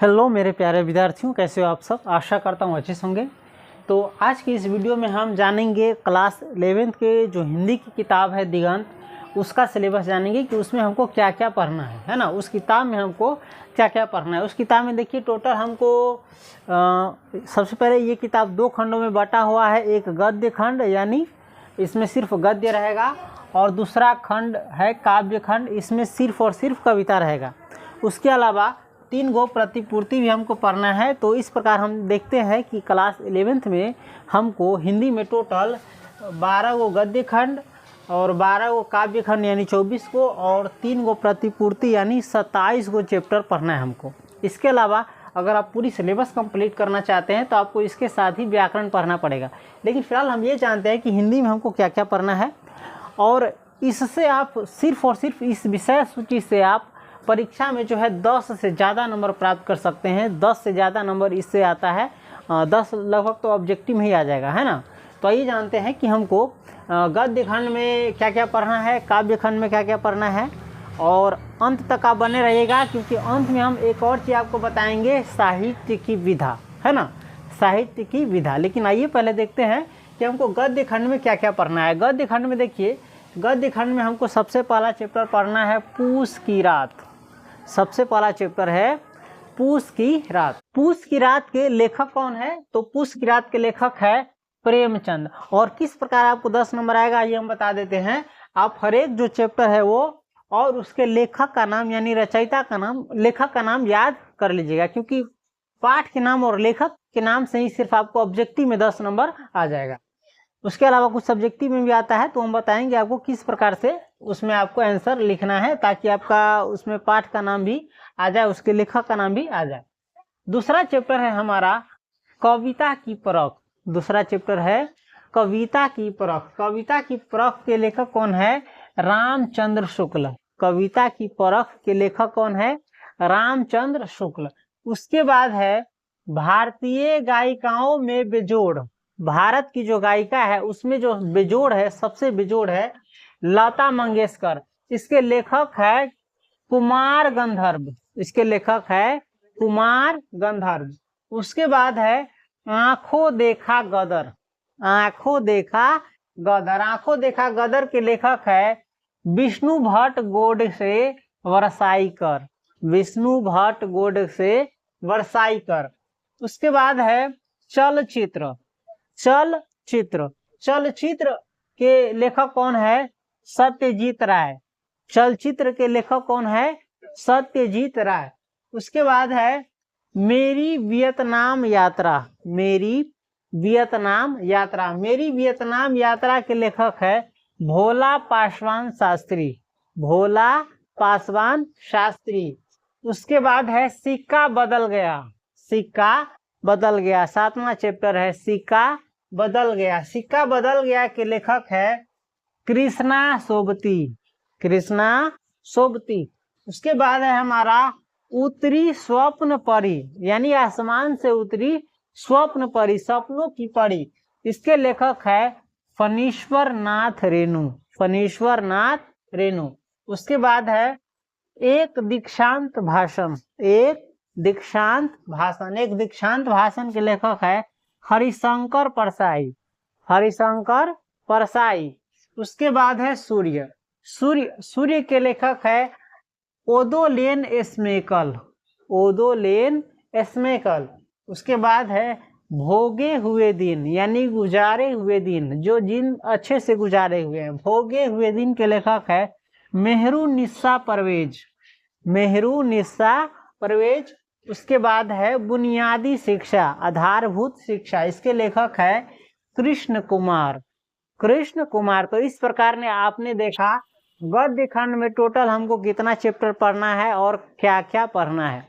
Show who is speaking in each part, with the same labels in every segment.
Speaker 1: Hello मेरे प्यारे विद्यार्थियों, कैसे हो आप सब। आशा करता हूँ अच्छे होंगे। तो आज की इस वीडियो में हम जानेंगे क्लास 11th के जो हिंदी की किताब है दिगंत, उसका सिलेबस जानेंगे कि उसमें हमको क्या क्या पढ़ना है ना। उस किताब में हमको क्या क्या पढ़ना है। उस किताब में देखिए टोटल हमको सबसे पहले ये किताब 2 खंडों में बटा हुआ है। एक गद्य खंड यानी इसमें सिर्फ गद्य रहेगा, और दूसरा खंड है काव्य खंड, इसमें सिर्फ और सिर्फ कविता रहेगा। उसके अलावा 3 गो प्रतिपूर्ति भी हमको पढ़ना है। तो इस प्रकार हम देखते हैं कि क्लास 11th में हमको हिंदी में टोटल 12 गो गद्य खंड और 12 गो काव्य खंड यानी 24 गो, और 3 गो प्रतिपूर्ति यानी 27 गो चैप्टर पढ़ना है हमको। इसके अलावा अगर आप पूरी सिलेबस कंप्लीट करना चाहते हैं तो आपको इसके साथ ही व्याकरण पढ़ना पड़ेगा। लेकिन फिलहाल हम ये जानते हैं कि हिंदी में हमको क्या क्या पढ़ना है, और इससे आप सिर्फ और सिर्फ इस विषय सूची से आप परीक्षा में जो है 10 से ज़्यादा नंबर प्राप्त कर सकते हैं। 10 से ज़्यादा नंबर इससे आता है, 10 लगभग तो ऑब्जेक्टिव में ही आ जाएगा, है ना। तो आइए जानते हैं कि हमको गद्य खंड में क्या क्या पढ़ना है, काव्य खंड में क्या क्या पढ़ना है, और अंत तक आप बने रहिएगा, क्योंकि अंत में हम एक और चीज़ आपको बताएंगे, साहित्य की विधा, है ना, साहित्य की विधा। लेकिन आइए पहले देखते हैं कि हमको गद्य खंड में क्या क्या पढ़ना है। गद्य खंड में देखिए, गद्य खंड में हमको सबसे पहला चैप्टर पढ़ना है पूस की रात। सबसे पहला चैप्टर है पूस की रात। पूस की रात के लेखक कौन है? तो पूस की रात के लेखक है प्रेमचंद। और किस प्रकार आपको 10 नंबर आएगा ये हम बता देते हैं। आप हर एक जो चैप्टर है वो और उसके लेखक का नाम यानी रचयिता का नाम, लेखक का नाम याद कर लीजिएगा, क्योंकि पाठ के नाम और लेखक के नाम से ही सिर्फ आपको ऑब्जेक्टिव में 10 नंबर आ जाएगा। उसके अलावा कुछ सब्जेक्टिव में भी आता है, तो हम बताएंगे आपको किस प्रकार से उसमें आपको आंसर लिखना है, ताकि आपका उसमें पाठ का नाम भी आ जाए, उसके लेखक का नाम भी आ जाए। दूसरा चैप्टर है हमारा कविता की परख। दूसरा चैप्टर है कविता की परख। कविता की परख के लेखक कौन है? रामचंद्र शुक्ल। कविता की परख के लेखक कौन है? रामचंद्र शुक्ल। उसके बाद है भारतीय गायिकाओं में बेजोड़। भारत की जो गायिका है उसमें जो बेजोड़ है, सबसे बेजोड़ है लता मंगेशकर। इसके लेखक है कुमार गंधर्व। इसके लेखक है कुमार गंधर्व। उसके बाद है आंखों देखा गदर। आंखों देखा गदर। आंखों देखा गदर के लेखक है विष्णु भट्ट गोडसे वरसाईकर। विष्णु भट्ट गोडसे वरसाईकर। उसके बाद है चलचित्र। चलचित्र। चलचित्र के लेखक कौन है? सत्यजीत राय। चलचित्र के लेखक कौन है? सत्यजीत राय। उसके बाद है मेरी वियतनाम यात्रा। मेरी वियतनाम यात्रा। मेरी वियतनाम यात्रा के लेखक है भोला पासवान शास्त्री। भोला पासवान शास्त्री। उसके बाद है सिक्का बदल गया। सिक्का बदल गया। 7वां चैप्टर है सिक्का बदल गया। सिक्का बदल गया के लेखक है कृष्णा सोबती। कृष्णा सोबती। उसके बाद है हमारा उतरी स्वप्न परी, यानी आसमान से उतरी स्वप्न परी, सपनों की परी। इसके लेखक है फणीश्वर नाथ रेणु। फणीश्वर नाथ रेणु। उसके बाद है एक दीक्षांत भाषण। एक दीक्षांत भाषण। एक दीक्षांत भाषण के लेखक है हरिशंकर परसाई। हरिशंकर परसाई। उसके बाद है सूर्य। सूर्य के लेखक है ओदोलेन एस्मेकल। ओदोलेन एस्मेकल। उसके बाद है भोगे हुए दिन, यानी गुजारे हुए दिन, जो दिन अच्छे से गुजारे हुए हैं। भोगे हुए दिन के लेखक है मेहरू निस्सा परवेज। मेहरू निस्सा परवेज। उसके बाद है बुनियादी शिक्षा, आधारभूत शिक्षा। इसके लेखक है कृष्ण कुमार। कृष्ण कुमार। तो इस प्रकार ने आपने देखा गद्य खंड में टोटल हमको कितना चैप्टर पढ़ना है और क्या क्या पढ़ना है।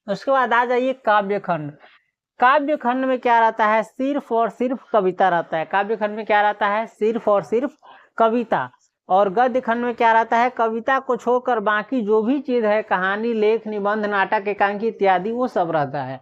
Speaker 1: उसके बाद आ जाइए काव्य खंड। काव्य खंड में क्या रहता है? सिर्फ और सिर्फ कविता रहता है। काव्य खंड में क्या रहता है? सिर्फ और सिर्फ कविता। और गद्य खंड में क्या रहता है? कविता को छोड़कर बाकी जो भी चीज है, कहानी, लेख, निबंध, नाटक, एकांकी इत्यादि, वो सब रहता है।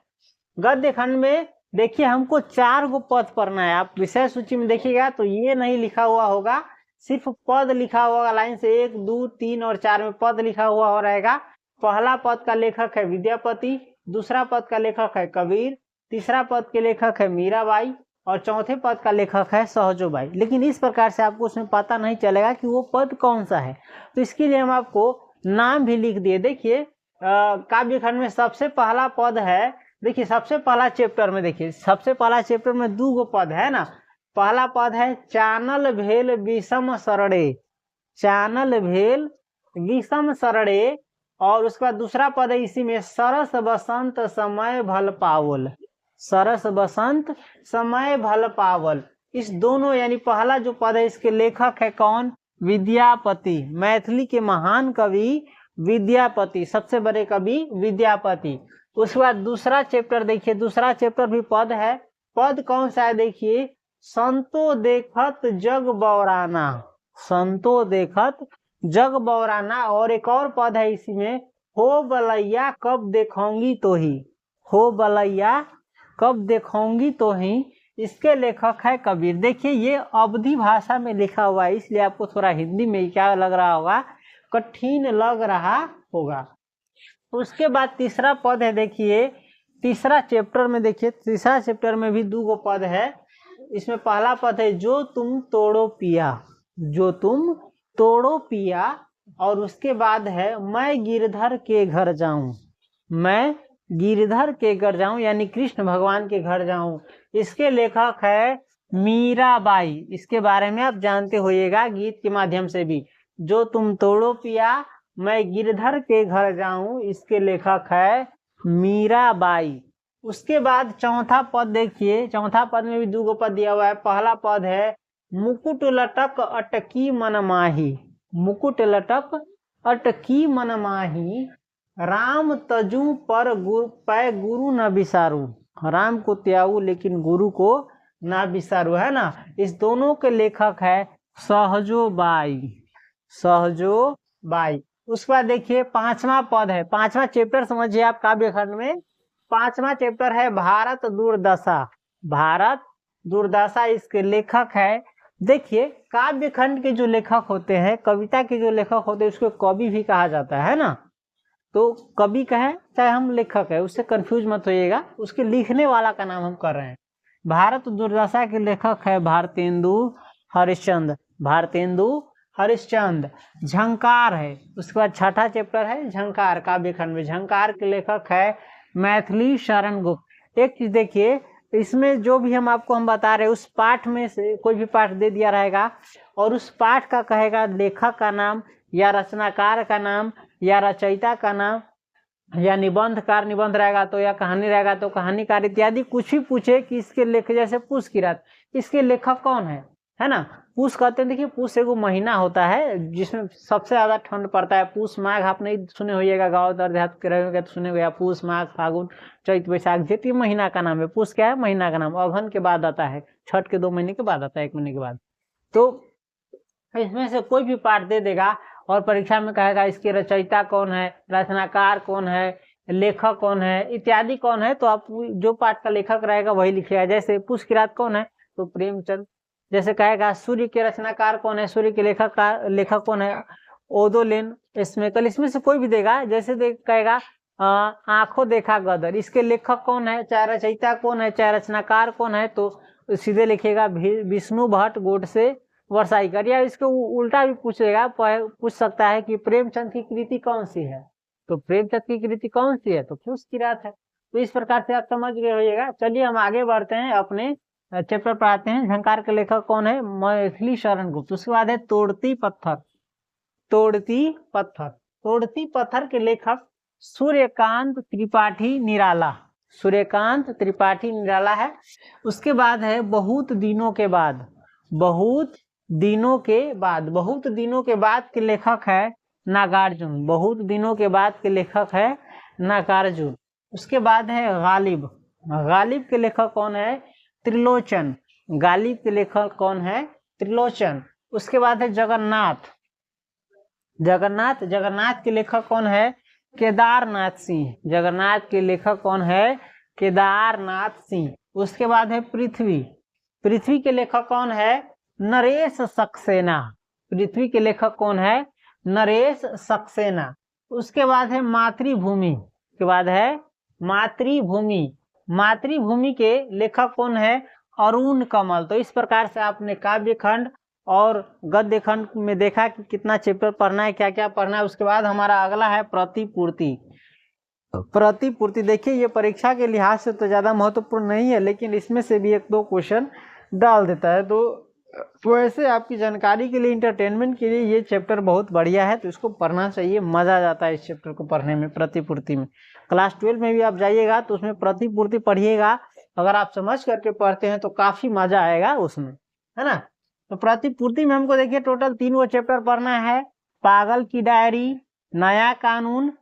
Speaker 1: गद्य खंड में देखिए हमको 4 गो पद पढ़ना है। आप विषय सूची में देखिएगा तो ये नहीं लिखा हुआ होगा, सिर्फ पद लिखा हुआ लाइन से 1, 2, 3 और 4 में पद लिखा हुआ हो रहेगा। पहला पद का लेखक है विद्यापति, दूसरा पद का लेखक है कबीर, तीसरा पद के लेखक है मीराबाई और चौथे पद का लेखक है सहजोबाई। लेकिन इस प्रकार से आपको उसमें पता नहीं चलेगा कि वो पद कौन सा है, तो इसके लिए हम आपको नाम भी लिख दिए। देखिए काव्य खंड में सबसे पहला पद है, देखिए सबसे पहला चैप्टर में, देखिए सबसे पहला चैप्टर में 2 पद है ना। पहला पद है चानल भेल विषम सरणे, चानल भेल विषम सरणे, और उसके बाद दूसरा पद है इसी में सरस बसंत समय भल पावल, सरस बसंत समय भल पावल। इस दोनों यानी पहला जो पद है इसके लेखक है कौन? विद्यापति, मैथिली के महान कवि विद्यापति, सबसे बड़े कवि विद्यापति। उसके बाद दूसरा चैप्टर देखिए, दूसरा चैप्टर भी पद है, पद कौन सा है देखिए, संतो देखत जग बौराना, संतो देखत जग बौराना। और एक और पद है इसी में, हो बलैया कब देखोंगी तो ही, हो बलैया कब देखोंगी तो ही, इसके लेखक है कबीर। देखिए ये अवधी भाषा में लिखा हुआ है, इसलिए आपको थोड़ा हिंदी में क्या लग रहा होगा, कठिन लग रहा होगा। उसके बाद तीसरा पद है, देखिए तीसरा चैप्टर में, देखिए तीसरा चैप्टर में भी 2 पद है। इसमें पहला पद है जो तुम तोड़ो पिया, जो तुम तोड़ो पिया, और उसके बाद है मैं गिरधर के घर जाऊं, मैं गिरधर के घर जाऊं यानी कृष्ण भगवान के घर जाऊं। इसके लेखक है मीराबाई, इसके बारे में आप जानते होइएगा गीत के माध्यम से भी। जो तुम तोड़ो पिया मैं गिरधर के घर जाऊं, इसके लेखक है मीराबाई। उसके बाद चौथा पद देखिए, चौथा पद में भी 2 पद दिया हुआ है। पहला पद है मुकुट लटक अटकी मन माही, मुकुट लटक अटकी मन माही, राम तजू पर गुरु न बिसारू, राम को त्यागू लेकिन गुरु को ना बिसारू, है ना। इस दोनों के लेखक है सहजोबाई, सहजोबाई। उसके बाद देखिए 5वां पद है, 5वां चैप्टर समझिए आप काव्य खंड में। 5वां चैप्टर है भारत दुर्दशा, भारत दुर्दशा, इसके लेखक है। देखिए काव्य खंड के जो लेखक होते हैं, कविता के जो लेखक होते हैं, उसको कवि भी कहा जाता है ना। तो कवि कहे चाहे हम लेखक है, उससे कंफ्यूज मत होइएगा, उसके लिखने वाला का नाम हम कर रहे हैं। भारत दुर्दशा के लेखक है भारतेंदु हरिश्चंद्र, भारतेंदु हरिश्चंद्र। झंकार है, उसके बाद 6ठा चैप्टर है झंकार, काव्य खंड में झंकार के लेखक है मैथिली शरण गुप्त। एक चीज देखिए, इसमें जो भी हम आपको बता रहे हैं उस पाठ में से कोई भी पाठ दे दिया रहेगा और उस पाठ का कहेगा लेखक का नाम या रचनाकार का नाम या रचयिता का नाम या निबंधकार निबंध रहेगा तो, या कहानी रहेगा तो कहानीकार इत्यादि कुछ भी पूछे कि इसके लेखक, जैसे पूस की रात, इसके लेखक कौन है ना। पूस कहते हैं, देखिए पूस एगो महीना होता है जिसमें सबसे ज्यादा ठंड पड़ता है। पूस माघ आप नहीं सुने होइएगा, गाँव देहात के रहेंगे तो सुने हुए पूस माघ फागुन चैत बैसाख जेठ, ये महीना का नाम है। पूस क्या है? महीना का नाम। अगहन के बाद आता है, छठ के 2 महीने के बाद आता है, 1 महीने के बाद। तो इसमें से कोई भी पाठ दे देगा और परीक्षा में कहेगा इसके रचयिता कौन है, रचनाकार कौन है, लेखक कौन है इत्यादि कौन है, तो आप जो पाठ का लेखक रहेगा वही लिखिएगा। जैसे पूस की रात कौन है तो प्रेमचंद। जैसे कहेगा सूर्य के रचनाकार कौन है, सूर्य के लेखक कौन है, ओदोलेन स्मेकल, इसमें से कोई भी देगा। जैसे कहेगा आंखों देखा गदर, इसके लेखक कौन है, चाहे रचयिता कौन है, चाहे रचनाकार कौन है, तो सीधे लिखिएगा विष्णु भट्ट गोडसे वर्षाईकर। या इसको उल्टा भी पूछेगा, पूछ सकता है कि प्रेमचंद की कृति कौन सी है, तो प्रेमचंद की कृति कौन सी है तो पूस की रात है। तो इस प्रकार से आप समझ गए होइएगा। चलिए हम आगे बढ़ते हैं, अपने चैप्टर पर आते हैं। झंकार के लेखक कौन है? मैथिली शरण गुप्त। उसके बाद है तोड़ती पत्थर, तोड़ती पत्थर। तोड़ती पत्थर के लेखक सूर्यकांत त्रिपाठी निराला, सूर्यकांत त्रिपाठी निराला है। उसके बाद है बहुत दिनों के बाद, बहुत दिनों के बाद, बहुत दिनों के बाद के लेखक है नागार्जुन, बहुत दिनों के बाद के लेखक है नागार्जुन। उसके बाद है गालिब, गालिब के लेखक कौन है? त्रिलोचन, गालिब के लेखक कौन है? त्रिलोचन। उसके बाद है जगन्नाथ, जगन्नाथ, जगन्नाथ के लेखक कौन है? केदारनाथ सिंह, जगन्नाथ के लेखक कौन है? केदारनाथ सिंह। उसके बाद है पृथ्वी, पृथ्वी के लेखक कौन है? नरेश सक्सेना, पृथ्वी के लेखक कौन है? नरेश सक्सेना। उसके बाद है मातृभूमि, के बाद है मातृभूमि। मातृभूमि के लेखक कौन है? अरुण कमल। तो इस प्रकार से आपने काव्य खंड और गद्य खंड में देखा कि कितना चैप्टर पढ़ना है, क्या क्या पढ़ना है। उसके बाद हमारा अगला है प्रतिपूर्ति। प्रतिपूर्ति देखिए, ये परीक्षा के लिहाज से तो ज़्यादा महत्वपूर्ण नहीं है, लेकिन इसमें से भी एक दो क्वेश्चन डाल देता है। तो ऐसे आपकी जानकारी के लिए, इंटरटेनमेंट के लिए ये चैप्टर बहुत बढ़िया है, तो इसको पढ़ना चाहिए। मज़ा आ जाता है इस चैप्टर को पढ़ने में, प्रतिपूर्ति में। क्लास 12 में भी आप जाइएगा तो उसमें प्रतिपूर्ति पढ़िएगा। अगर आप समझ करके पढ़ते हैं तो काफ़ी मज़ा आएगा उसमें, है ना। तो प्रतिपूर्ति में हमको देखिए टोटल 3 वो चैप्टर पढ़ना है। पागल की डायरी, नया कानून,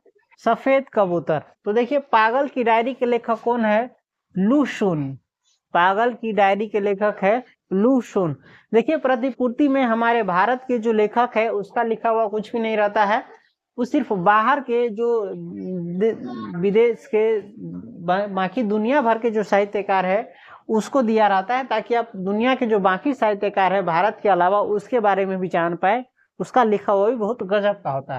Speaker 1: सफेद कबूतर। तो देखिए पागल की डायरी के लेखक कौन है? लू सुन। पागल की डायरी के लेखक है लू सुन। देखिए प्रतिपूर्ति में हमारे भारत के जो लेखक है उसका लिखा हुआ कुछ भी नहीं रहता है, वो सिर्फ बाहर के जो विदेश के बाकी दुनिया भर के जो साहित्यकार है उसको दिया रहता है, ताकि आप दुनिया के जो बाकी साहित्यकार है भारत के अलावा उसके बारे में भी जान पाए। उसका लिखा हुआ भी बहुत गजब का होता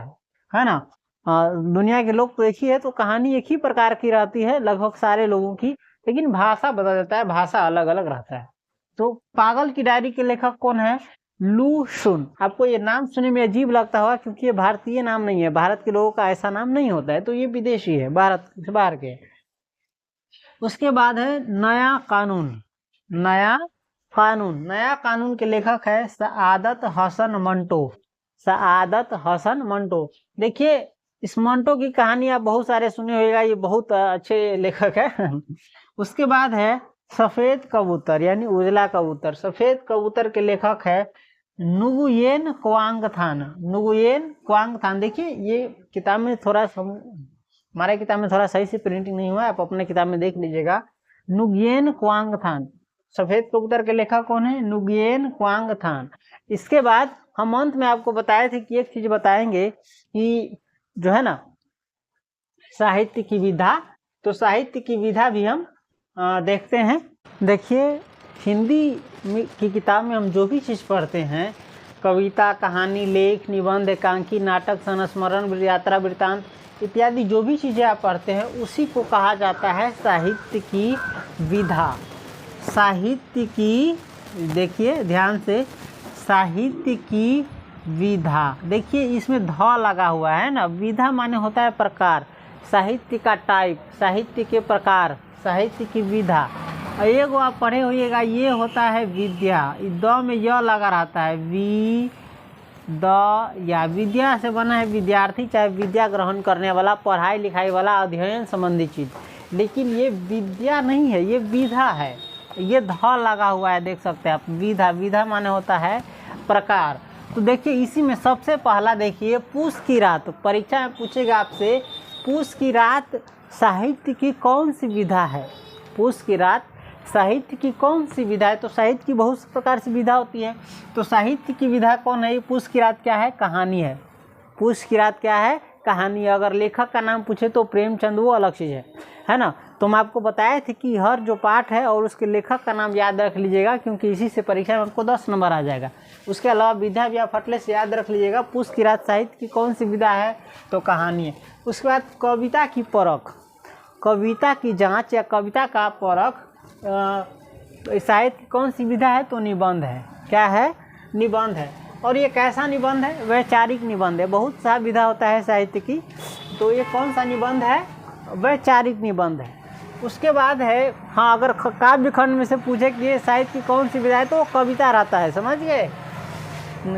Speaker 1: है ना। दुनिया के लोग तो एक ही है, तो कहानी एक ही प्रकार की रहती है लगभग सारे लोगों की, लेकिन भाषा बदल जाता है, भाषा अलग अलग रहता है। तो पागल की डायरी के लेखक कौन है? लू सुन। आपको ये नाम सुनने में अजीब लगता होगा क्योंकि ये भारतीय नाम नहीं है, भारत के लोगों का ऐसा नाम नहीं होता है, तो ये विदेशी है, भारत से बाहर के। उसके बाद है नया कानून। नया कानून, नया कानून के लेखक है सआदत हसन मंटो। सआदत हसन मंटो। देखिए इस मंटो की कहानी आप बहुत सारे सुने होगा, ये बहुत अच्छे लेखक है। उसके बाद है सफेद कबूतर यानी उजला कबूतर। सफेद कबूतर के लेखक है नुगुयेन क्वांगथान। नुगुयेन क्वांगथान। देखिए ये किताब में थोड़ा हमारे किताब में थोड़ा सही से प्रिंटिंग नहीं हुआ, आप अपने किताब में देख लीजिएगा। नुगुयेन क्वांगथान। सफेद कबूतर के लेखक कौन है? नुगुयेन क्वांगथान। इसके बाद हम अंत में आपको बताए थे कि एक चीज बताएंगे कि जो है ना साहित्य की विधा, तो साहित्य की विधा भी हम देखते हैं। देखिए हिंदी की किताब में हम जो भी चीज़ पढ़ते हैं, कविता, कहानी, लेख, निबंध, एकांकी, नाटक, संस्मरण, यात्रा, वृत्तांत इत्यादि जो भी चीज़ें आप पढ़ते हैं उसी को कहा जाता है साहित्य की विधा। साहित्य की, देखिए ध्यान से, साहित्य की विधा। देखिए इसमें ध लगा हुआ है ना, विधा माने होता है प्रकार, साहित्य का टाइप, साहित्य के प्रकार, साहित्य की विधा। एगो आप पढ़े होइएगा, ये होता है विद्या, द में य लगा रहता है, वि द या, विद्या से बना है विद्यार्थी, चाहे विद्या ग्रहण करने वाला, पढ़ाई लिखाई वाला, अध्ययन संबंधी चीज। लेकिन ये विद्या नहीं है, ये विधा है। ये ध लगा हुआ है, देख सकते हैं आप, विधा। विधा माने होता है प्रकार। तो देखिए इसी में सबसे पहला देखिए पूस की रात। परीक्षा में पूछेगा आपसे पूस की रात साहित्य की कौन सी विधा है? पूस की रात साहित्य की कौन सी विधा है? तो साहित्य की बहुत प्रकार से विधा होती है, तो साहित्य की विधा कौन है? पूस की रात क्या है? कहानी है। पूस की रात क्या है? कहानी। अगर लेखक का नाम पूछे तो प्रेमचंद, वो अलग चीज़ है ना। तो हम आपको बताए थे कि हर जो पाठ है और उसके लेखक का नाम याद रख लीजिएगा, क्योंकि इसी से परीक्षा में आपको 10 नंबर आ जाएगा। उसके अलावा विधा भी आप फटले से याद रख लीजिएगा। पूस की रात साहित्य की कौन सी विधा है? तो कहानी है। उसके बाद कविता की परख, कविता की जांच या कविता का परख साहित्य की कौन सी विधा है? तो निबंध है। क्या है? निबंध है। और ये कैसा निबंध है? वैचारिक निबंध है। बहुत सा विधा होता है साहित्य की, तो ये कौन सा निबंध है? वैचारिक निबंध है। उसके बाद है, हाँ, अगर काव्य खंड में से पूछे कि ये साहित्य की कौन सी विधा है, तो कविता रहता है, समझ गए।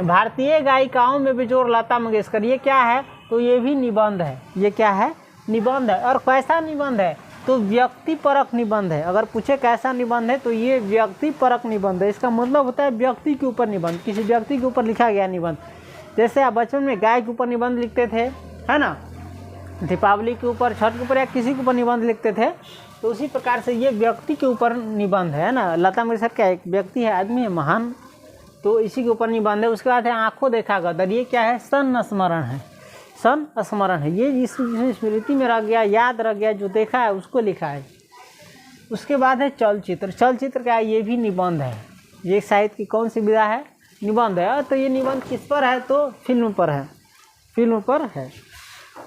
Speaker 1: भारतीय गायिकाओं में बेजोड़ लता मंगेशकर, ये क्या है? तो ये भी निबंध है। ये क्या है? निबंध है। और कैसा निबंध है? तो व्यक्ति परक निबंध है। अगर पूछे कैसा निबंध है, तो ये व्यक्ति परक निबंध है। इसका मतलब होता है व्यक्ति के ऊपर निबंध, किसी व्यक्ति के ऊपर लिखा गया निबंध। जैसे आप बचपन में गाय के ऊपर निबंध लिखते थे, है ना, दीपावली के ऊपर, छठ के ऊपर या किसी के ऊपर निबंध लिखते थे, तो उसी प्रकार से ये व्यक्ति के ऊपर निबंध है ना। लता मंगेशकर क्या एक व्यक्ति है, आदमी है, महान, तो इसी के ऊपर निबंध है। उसके बाद है आंखों देखा गदर। ये क्या है? संस्मरण है। संस्मरण है, ये जिस स्मृति में रह गया, याद रह गया, जो देखा है उसको लिखा है। उसके बाद है चलचित्र। चलचित्र क्या है? ये भी निबंध है। ये साहित्य की कौन सी विधा है? निबंध है। तो ये निबंध किस पर है? तो फिल्म पर है, फिल्म पर है।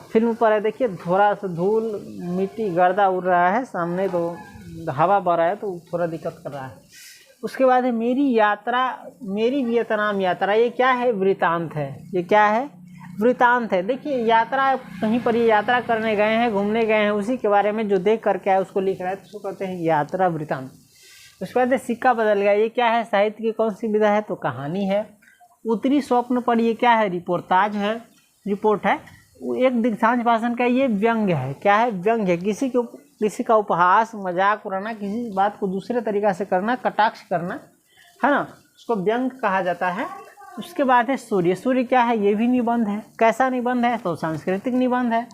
Speaker 1: फिल्म पर है, देखिए थोड़ा सा धूल मिट्टी गर्दा उड़ रहा है सामने, तो हवा बह रहा है तो थोड़ा दिक्कत कर रहा है। उसके बाद है मेरी यात्रा, मेरी वियतनाम यात्रा। ये क्या है? वृतांत है। ये क्या है? वृतांत है। देखिए यात्रा, कहीं पर ये यात्रा करने गए हैं, घूमने गए हैं, उसी के बारे में जो देख करके आए उसको लिख रहा है, तो उसको कहते हैं यात्रा वृतांत। उसके बाद सिक्का बदल गया। ये क्या है? साहित्य की कौन सी विधा है? तो कहानी है। उत्तरी स्वप्न पर, ये क्या है? रिपोर्टाज है, रिपोर्ट है। एक दीक्षांत भाषण का, ये व्यंग्य है। क्या है? व्यंग्य है। किसी का उपहास मजाक उड़ाना, किसी बात को दूसरे तरीका से करना, कटाक्ष करना, है ना, उसको व्यंग्य कहा जाता है। उसके बाद है सूर्य। सूर्य क्या है? ये भी निबंध है। कैसा निबंध है? तो सांस्कृतिक निबंध है।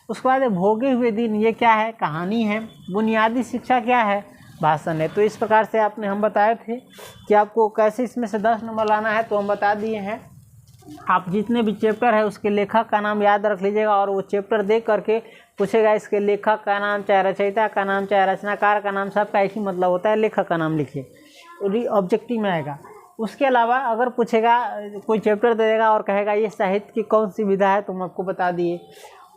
Speaker 1: उसके बाद है भोगे हुए दिन। ये क्या है? कहानी है। बुनियादी शिक्षा क्या है? भाषण है। तो इस प्रकार से हम बताए थे कि आपको कैसे इसमें से 10 नंबर लाना है, तो हम बता दिए हैं। आप जितने भी चैप्टर है उसके लेखक का नाम याद रख लीजिएगा, और वो चैप्टर देख करके पूछेगा इसके लेखक का नाम, चाहे रचयिता का नाम, चाहे रचनाकार का नाम, सबका एक ही मतलब होता है, लेखक का नाम लिखिए, ऑब्जेक्टिव में आएगा। उसके अलावा अगर पूछेगा, कोई चैप्टर दे देगा और कहेगा ये साहित्य की कौन सी विधा है, तो हम आपको बता दिए।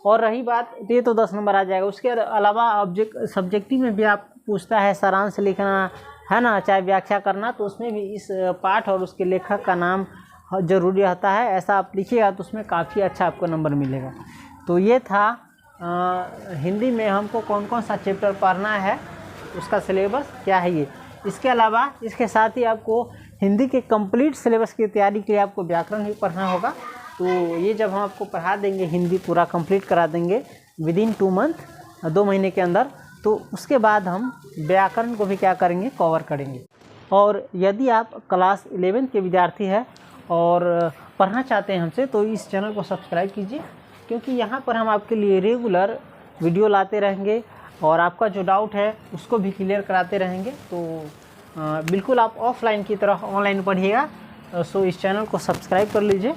Speaker 1: और रही बात, ये तो 10 नंबर आ जाएगा। उसके अलावा सब्जेक्टिव में भी आप पूछता है सारांश लिखना, है ना, चाहे व्याख्या करना, तो उसमें भी इस पाठ और उसके लेखक का नाम जरूरी रहता है। ऐसा आप लिखिएगा तो उसमें काफ़ी अच्छा आपको नंबर मिलेगा। तो ये था हिंदी में हमको कौन कौन सा चैप्टर पढ़ना है, उसका सिलेबस क्या है ये। इसके अलावा इसके साथ ही आपको हिंदी के कंप्लीट सिलेबस की तैयारी के लिए आपको व्याकरण भी पढ़ना होगा। तो ये जब हम आपको पढ़ा देंगे, हिंदी पूरा कंप्लीट करा देंगे विदिन 2 मंथ, 2 महीने के अंदर, तो उसके बाद हम व्याकरण को भी क्या करेंगे? कवर करेंगे। और यदि आप क्लास 11 के विद्यार्थी हैं और पढ़ना चाहते हैं हमसे, तो इस चैनल को सब्सक्राइब कीजिए, क्योंकि यहाँ पर हम आपके लिए रेगुलर वीडियो लाते रहेंगे और आपका जो डाउट है उसको भी क्लियर कराते रहेंगे। तो बिल्कुल आप ऑफलाइन की तरह ऑनलाइन पढ़िएगा। सो इस चैनल को सब्सक्राइब कर लीजिए।